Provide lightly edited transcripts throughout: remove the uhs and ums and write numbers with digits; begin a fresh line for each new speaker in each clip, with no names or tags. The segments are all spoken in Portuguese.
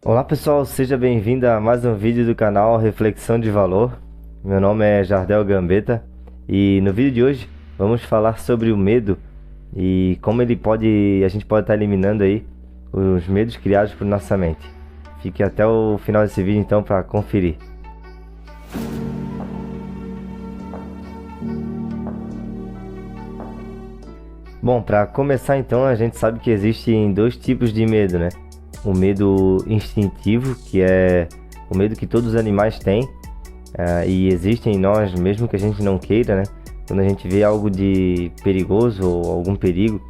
Olá pessoal, seja bem-vindo a mais um vídeo do canal Reflexão de Valor. Meu nome é Jardel Gambetta e no vídeo de hoje vamos falar sobre o medo e como a gente pode estar eliminando aí os medos criados por nossa mente. Fique até o final desse vídeo então para conferir. Bom, para começar então, a gente sabe que existem dois tipos de medo, né? O medo instintivo, que é o medo que todos os animais têm, e existe em nós, mesmo que a gente não queira, né? Quando a gente vê algo de perigoso ou algum perigo,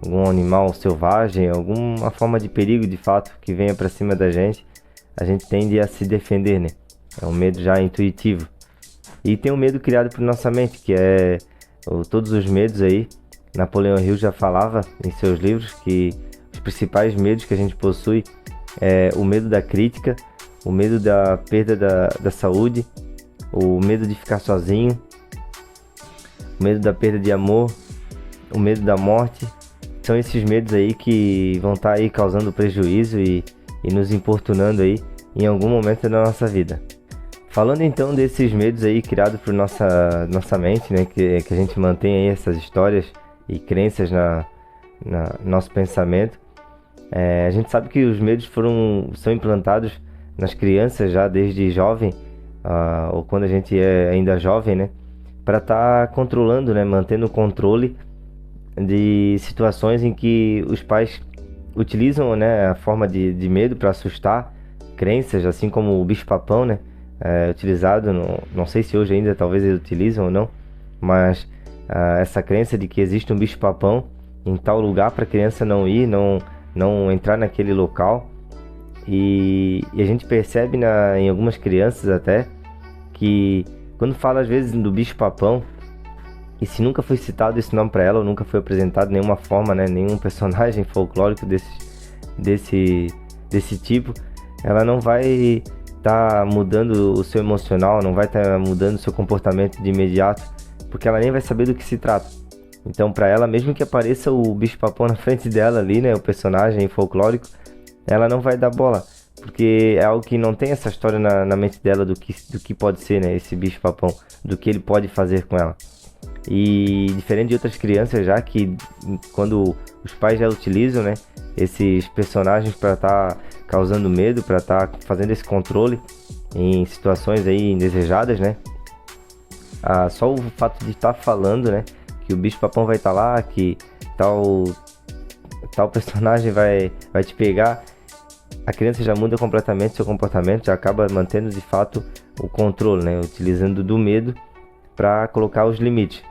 algum animal selvagem, alguma forma de perigo de fato que venha para cima da a gente tende a se defender, né? É um medo já intuitivo. E tem o medo criado por nossa mente, que é todos os medos aí. Napoleão Hill já falava em seus livros que os principais medos que a gente possui é o medo da crítica, o medo da perda da saúde, o medo de ficar sozinho, o medo da perda de amor, o medo da morte. São esses medos aí que vão estar aí causando prejuízo e nos importunando aí em algum momento da nossa vida. Falando então desses medos aí criados por nossa mente, né, que a gente mantém aí essas histórias e crenças na nosso pensamento, a gente sabe que os medos são implantados nas crianças já desde jovem, ou quando a gente é ainda jovem, né, para estar controlando, né, mantendo o controle de situações em que os pais utilizam, né, a forma de medo para assustar crenças, assim como o bicho-papão, né, utilizado, não sei se hoje ainda talvez eles utilizam ou não, mas essa crença de que existe um bicho-papão em tal lugar para a criança não ir, não entrar naquele local. E a gente percebe em algumas crianças até que quando fala às vezes do bicho-papão, e se nunca foi citado esse nome para ela, ou nunca foi apresentado nenhuma forma, né, nenhum personagem folclórico desse tipo, ela não vai estar mudando o seu emocional, não vai estar mudando o seu comportamento de imediato, porque ela nem vai saber do que se trata. Então, para ela, mesmo que apareça o bicho-papão na frente dela ali, né, o personagem folclórico, ela não vai dar bola, porque é algo que não tem essa história na mente dela do que pode ser, né, esse bicho-papão, do que ele pode fazer com ela. E diferente de outras crianças já que quando os pais já utilizam, né, esses personagens para estar causando medo, para estar fazendo esse controle em situações aí indesejadas, né? Só o fato de estar falando, né, que o bicho-papão vai estar lá, que tal personagem vai te pegar, a criança já muda completamente seu comportamento, já acaba mantendo de fato o controle, né, utilizando do medo para colocar os limites.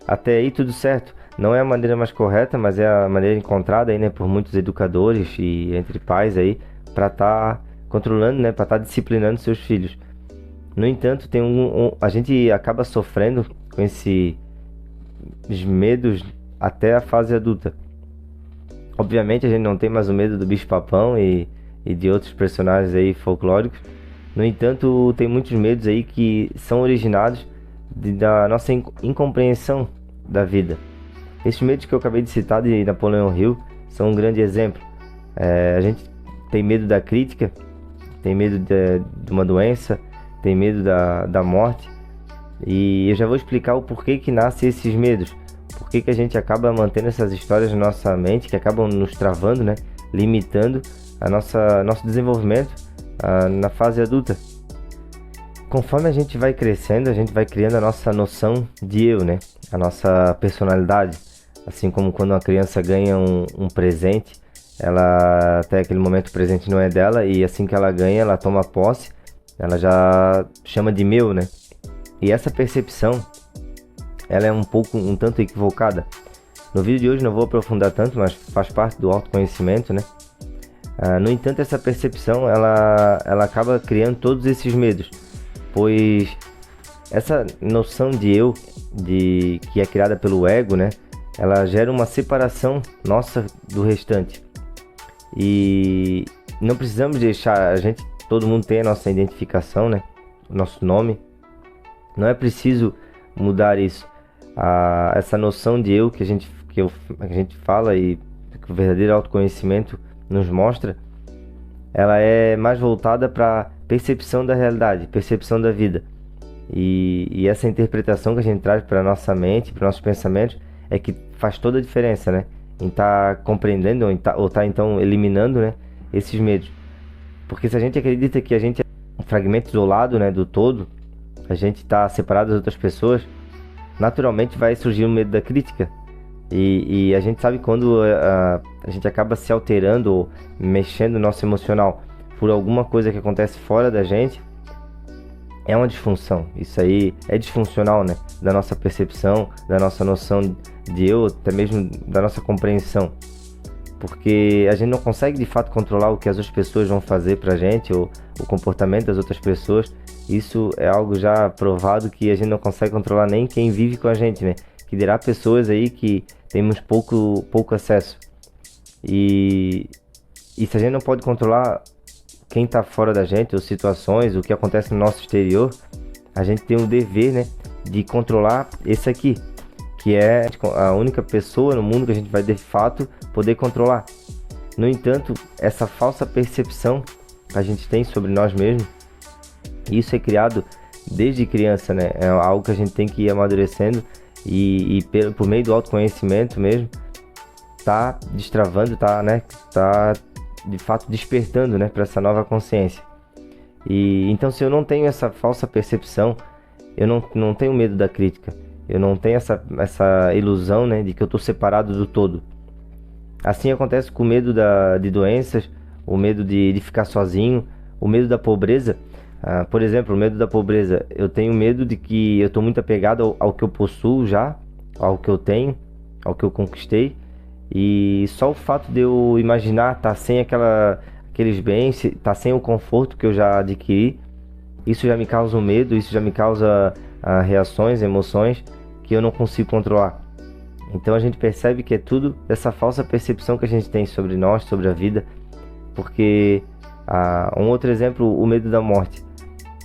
Até aí tudo certo. Não é a maneira mais correta, mas é a maneira encontrada aí, né, por muitos educadores e entre pais aí para estar controlando, né, para estar disciplinando seus filhos. No entanto, a gente acaba sofrendo com esses medos até a fase adulta. Obviamente a gente não tem mais o medo do bicho-papão e de outros personagens aí folclóricos. No entanto, tem muitos medos aí que são originados da nossa incompreensão da vida. Esses medos que eu acabei de citar de Napoleão Hill são um grande exemplo. A gente tem medo da crítica, tem medo de uma doença, tem medo da morte. E eu já vou explicar o porquê que nascem esses medos. Por que a gente acaba mantendo essas histórias na nossa mente, que acabam nos travando, né? Limitando nosso desenvolvimento na fase adulta. Conforme a gente vai crescendo, a gente vai criando a nossa noção de eu, né? A nossa personalidade. Assim como quando uma criança ganha um presente, ela até aquele momento o presente não é dela e assim que ela ganha, ela toma posse, ela já chama de meu, né? E essa percepção, ela é um tanto equivocada. No vídeo de hoje não vou aprofundar tanto, mas faz parte do autoconhecimento, né? No entanto, essa percepção, ela acaba criando todos esses medos, pois essa noção de eu, que é criada pelo ego, né? Ela gera uma separação nossa do restante. E não precisamos deixar todo mundo tem a nossa identificação, né? O nosso nome. Não é preciso mudar isso. Essa noção de eu que a gente fala e que o verdadeiro autoconhecimento nos mostra, ela é mais voltada para percepção da realidade, percepção da vida. E essa interpretação que a gente traz para nossa mente, para nossos pensamentos, é que faz toda a diferença, né? Em estar compreendendo ou tá então eliminando, né, esses medos. Porque se a gente acredita que a gente é um fragmento isolado, né, do todo, a gente está separado das outras pessoas, naturalmente vai surgir o medo da crítica. E a gente sabe quando a gente acaba se alterando ou mexendo no nosso emocional por alguma coisa que acontece fora da gente, é uma disfunção. Isso aí é disfuncional, né? Da nossa percepção, da nossa noção de eu, até mesmo da nossa compreensão. Porque a gente não consegue de fato controlar o que as outras pessoas vão fazer pra gente, ou o comportamento das outras pessoas. Isso é algo já provado que a gente não consegue controlar nem quem vive com a gente, né? Que dirá pessoas aí que temos pouco acesso. E se a gente não pode controlar quem está fora da gente, ou situações, o que acontece no nosso exterior, a gente tem o dever, né, de controlar esse aqui, que é a única pessoa no mundo que a gente vai de fato poder controlar. No entanto, essa falsa percepção que a gente tem sobre nós mesmos, isso é criado desde criança, né? É algo que a gente tem que ir amadurecendo e por meio do autoconhecimento mesmo, tá destravando, tá de fato despertando, né, para essa nova consciência. E então, se eu não tenho essa falsa percepção, eu não tenho medo da crítica, eu não tenho essa ilusão, né, de que eu estou separado do todo. Assim acontece com o medo de doenças, o medo de ficar sozinho, o medo da pobreza. Por exemplo, o medo da pobreza, eu tenho medo de que eu estou muito apegado ao que eu possuo já, ao que eu tenho, ao que eu conquistei. E só o fato de eu imaginar estar sem aqueles bens, estar sem o conforto que eu já adquiri, isso já me causa um medo, isso já me causa reações, emoções que eu não consigo controlar. Então a gente percebe que é tudo essa falsa percepção que a gente tem sobre nós, sobre a vida. Porque um outro exemplo, o medo da morte.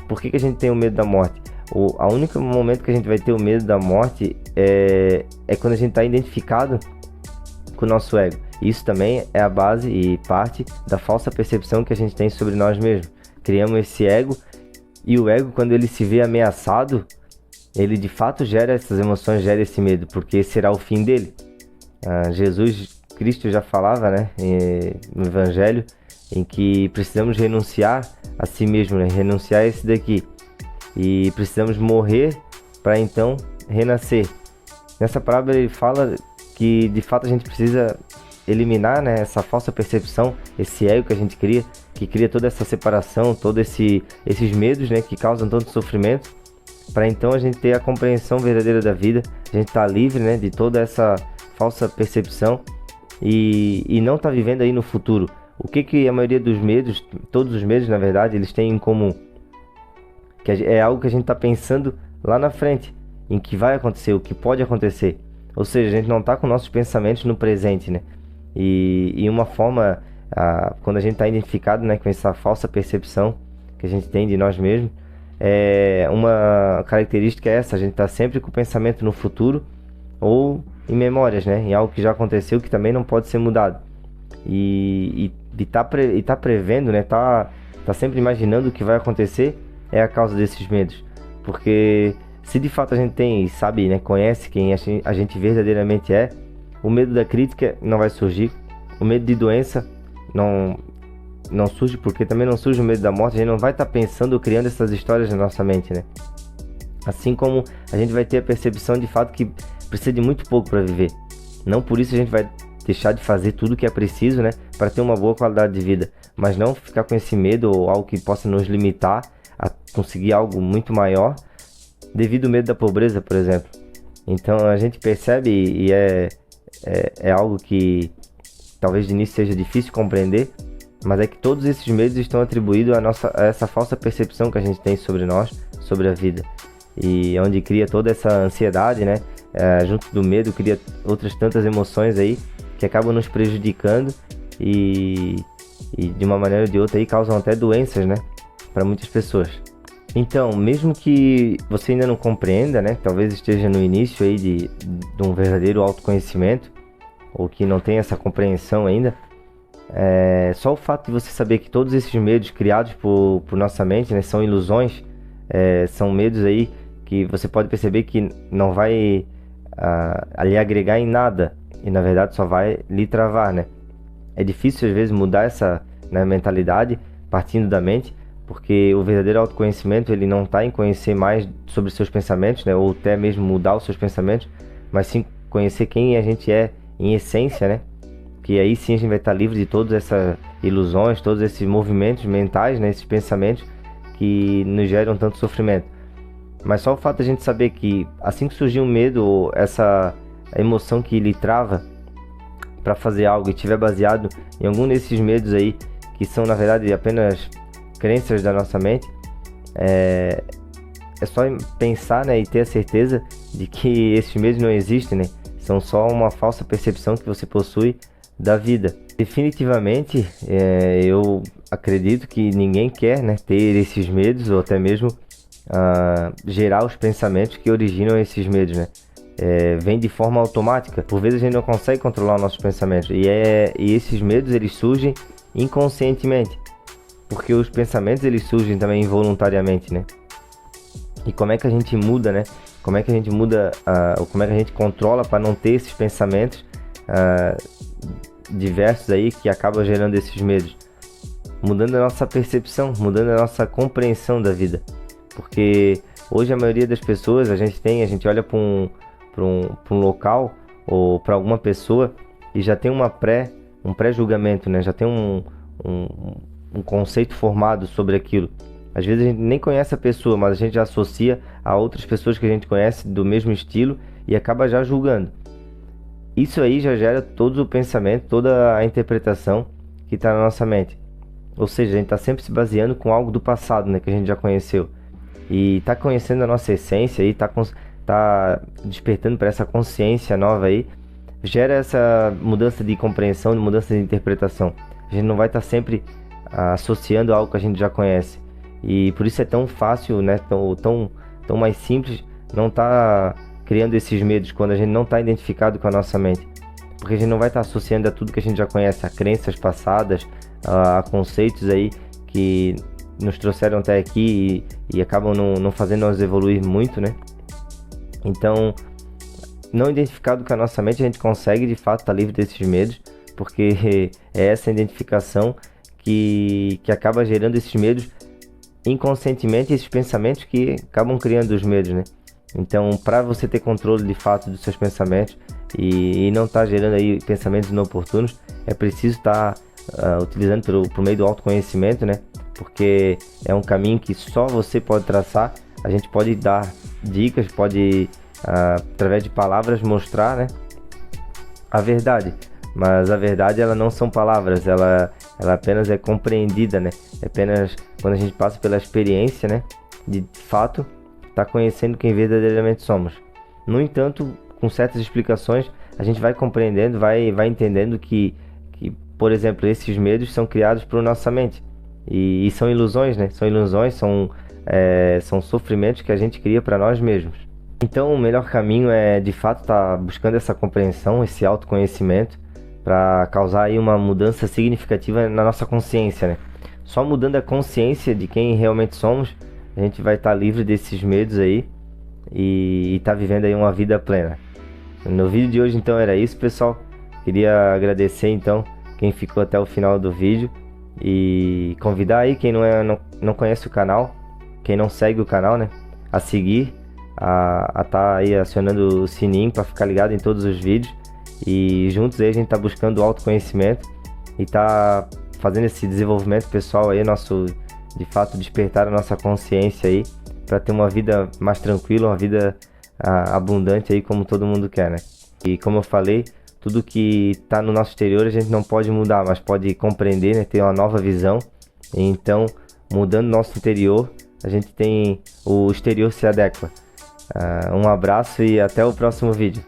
Por que a gente tem o medo da morte? O único momento que a gente vai ter o medo da morte é quando a gente está identificado com o nosso ego. Isso também é a base e parte da falsa percepção que a gente tem sobre nós mesmos. Criamos esse ego, e o ego, quando ele se vê ameaçado, ele de fato gera essas emoções, gera esse medo, porque esse será o fim dele. Jesus Cristo já falava, né, no Evangelho, em que precisamos renunciar a si mesmo, né, renunciar a esse daqui, e precisamos morrer para então renascer. Nessa parábola ele fala que de fato a gente precisa eliminar, né, essa falsa percepção, esse ego que a gente cria, que cria toda essa separação, todos esses medos, né, que causam tanto sofrimento, para então a gente ter a compreensão verdadeira da vida, a gente tá livre, né, de toda essa falsa percepção e não tá vivendo aí no futuro. O que a maioria dos medos, todos os medos na verdade, eles têm em comum? Que é algo que a gente tá pensando lá na frente, em que vai acontecer, o que pode acontecer. Ou seja, a gente não está com nossos pensamentos no presente, né? E uma forma, quando a gente está identificado, né, com essa falsa percepção que a gente tem de nós mesmos, uma característica é essa: a gente está sempre com o pensamento no futuro ou em memórias, né? Em algo que já aconteceu, que também não pode ser mudado. E tá prevendo, né? Tá sempre imaginando o que vai acontecer, é a causa desses medos. Porque se de fato a gente tem, sabe, né, conhece quem a gente verdadeiramente é, o medo da crítica não vai surgir, o medo de doença não surge, porque também não surge o medo da morte. A gente não vai estar pensando ou criando essas histórias na nossa mente, né? Assim como a gente vai ter a percepção de fato que precisa de muito pouco para viver. Não por isso a gente vai deixar de fazer tudo o que é preciso, né, para ter uma boa qualidade de vida, mas não ficar com esse medo ou algo que possa nos limitar a conseguir algo muito maior, devido ao medo da pobreza, por exemplo. Então a gente percebe, e é algo que talvez de início seja difícil compreender, mas é que todos esses medos estão atribuídos a essa falsa percepção que a gente tem sobre nós, sobre a vida. E onde cria toda essa ansiedade, né? Junto do medo cria outras tantas emoções aí que acabam nos prejudicando e de uma maneira ou de outra aí causam até doenças, né, para muitas pessoas. Então, mesmo que você ainda não compreenda, né, talvez esteja no início aí de um verdadeiro autoconhecimento, ou que não tenha essa compreensão ainda, Só o fato de você saber que todos esses medos criados por nossa mente, né, são ilusões, são medos aí que você pode perceber que não vai lhe agregar em nada e na verdade só vai lhe travar, né? É difícil às vezes mudar essa, né, mentalidade partindo da mente, porque o verdadeiro autoconhecimento ele não está em conhecer mais sobre seus pensamentos, né, ou até mesmo mudar os seus pensamentos, mas sim conhecer quem a gente é em essência, né? Que aí sim a gente vai estar livre de todas essas ilusões, todos esses movimentos mentais, né, esses pensamentos que nos geram tanto sofrimento. Mas só o fato de a gente saber que assim que surgir um medo, ou essa emoção que lhe trava para fazer algo e estiver baseado em algum desses medos aí, que são na verdade apenas crenças da nossa mente, é só pensar, né, e ter a certeza de que esses medos não existem, né? São só uma falsa percepção que você possui da vida. Definitivamente, eu acredito que ninguém quer, né, ter esses medos ou até mesmo gerar os pensamentos que originam esses medos, né? Vem de forma automática. Por vezes a gente não consegue controlar os nossos pensamentos e esses medos eles surgem inconscientemente, porque os pensamentos eles surgem também involuntariamente, né? E como é que a gente muda, né? Como é que a gente muda, como é que a gente controla para não ter esses pensamentos diversos aí que acabam gerando esses medos? Mudando a nossa percepção, mudando a nossa compreensão da vida. Porque hoje a maioria das pessoas, a gente olha para um local ou para alguma pessoa e já tem um pré-julgamento, né? Já tem um conceito formado sobre aquilo. Às vezes a gente nem conhece a pessoa, mas a gente já associa a outras pessoas que a gente conhece do mesmo estilo e acaba já julgando. Isso aí já gera todo o pensamento, toda a interpretação que está na nossa mente. Ou seja, a gente está sempre se baseando com algo do passado, né, que a gente já conheceu. E está conhecendo a nossa essência, está despertando para essa consciência nova aí, gera essa mudança de compreensão, mudança de interpretação. A gente não vai estar sempre associando algo que a gente já conhece. E por isso é tão fácil, né, tão mais simples não estar criando esses medos quando a gente não está identificado com a nossa mente. Porque a gente não vai estar associando a tudo que a gente já conhece, a crenças passadas, a conceitos aí que nos trouxeram até aqui e acabam não fazendo nós evoluir muito, né? Então, não identificado com a nossa mente, a gente consegue de fato estar livre desses medos, porque é essa identificação que acaba gerando esses medos inconscientemente, esses pensamentos que acabam criando os medos, né? Então, para você ter controle de fato dos seus pensamentos e não estar gerando aí pensamentos inoportunos, é preciso estar utilizando por meio do autoconhecimento, né? Porque é um caminho que só você pode traçar. A gente pode dar dicas, pode através de palavras mostrar, né, a verdade, mas a verdade ela não são palavras, ela apenas é compreendida, né? É apenas quando a gente passa pela experiência, né, de fato tá conhecendo quem verdadeiramente somos. No entanto, com certas explicações, a gente vai compreendendo, vai entendendo que, por exemplo, esses medos são criados por nossa mente e são ilusões, né? São ilusões, são sofrimentos que a gente cria para nós mesmos. Então, o melhor caminho é, de fato, estar buscando essa compreensão, esse autoconhecimento, para causar aí uma mudança significativa na nossa consciência, né? Só mudando a consciência de quem realmente somos, a gente vai estar livre desses medos aí e estar vivendo aí uma vida plena. No vídeo de hoje, então, era isso, pessoal. Queria agradecer, então, quem ficou até o final do vídeo e convidar aí quem não conhece o canal, quem não segue o canal, né, a seguir, a tá aí acionando o sininho para ficar ligado em todos os vídeos, e juntos aí a gente tá buscando o autoconhecimento e tá fazendo esse desenvolvimento pessoal aí, de fato despertar a nossa consciência aí para ter uma vida mais tranquila, uma vida abundante aí como todo mundo quer, né? E como eu falei, tudo que está no nosso exterior a gente não pode mudar, mas pode compreender, né? Ter uma nova visão. Então, mudando nosso interior, a gente tem o exterior se adequa. Um abraço e até o próximo vídeo.